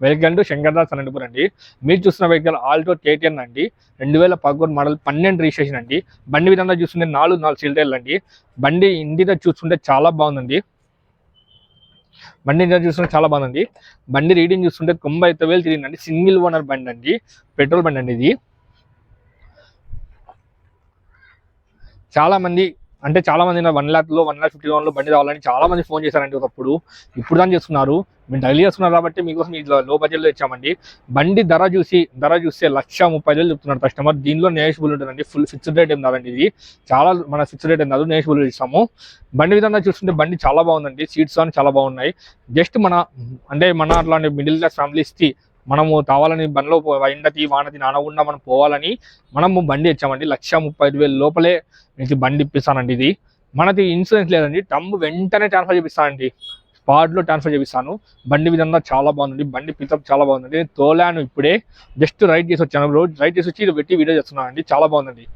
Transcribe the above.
Vehicle to శంకర్దాస్ Anantapuram అండి. మీరు చూస్తున్న వెహికల్ ఆల్టో KTN అండి. 2011 మోడల్ 12 రిజిస్ట్రేషన్ అండి. బండి విధంగా చూస్తుంటే 4 సీల్ అండి. బండి ఇంటీరియర్ చూస్తుంటే చాలా బాగుందండి. బండి రీడింగ్ చూస్తుంటే 95,000 తిరిగిందండి. సింగిల్ ఓనర్ బండి అండి, పెట్రోల్ బండి అండి. ఇది చాలా మంది 1,00,000లో 1,50,000లో బండి రావాలని చాలా మంది ఫోన్ చేశారండి. ఒకప్పుడు ఇప్పుడు దాన్ని చేస్తున్నారు. మేము డైలీ చేస్తున్నారు కాబట్టి మీకోసం లో బడ్జెట్లో ఇచ్చామండి. బండి ధర చూస్తే 1,30,000 చెప్తున్నారు కస్టమర్. దీనిలో నేషబుల్ ఉంటుందండి. ఫుల్ ఫిక్స్డ్ రేట్ ఏం కాదండి. ఇది చాలా మన ఫిక్స్డ్ రేట్ ఏం కాదు, నేషబుల్ ఇస్తాము. బండి విధంగా చూస్తుంటే బండి చాలా బాగుందండి. సీట్స్ అని చాలా బాగున్నాయి. జస్ట్ మన అట్లాంటి మిడిల్ క్లాస్ ఫ్యామిలీస్కి మనము కావాలని బండిలో ఎండతి వానతి నానకుండా మనం పోవాలని మనము బండి ఇచ్చామండి. 1,35,000 లోపలే మీకు బండి ఇప్పిస్తానండి. ఇది మనది ఇన్సూరెన్స్ లేదండి. టమ్ వెంటనే ట్రాన్స్ఫర్ చేపిస్తానండి. స్పాట్లో ట్రాన్స్ఫర్ చేపిస్తాను. బండి విధంగా చాలా బాగుందండి. బండి పికప్ చాలా బాగుందండి. నేను తోలాను ఇప్పుడే, జస్ట్ రైడ్ చేసి వచ్చాను. రైడ్ చేసి వచ్చి ఇది పెట్టి వీడియో చేస్తున్నాను అండి. చాలా బాగుందండి.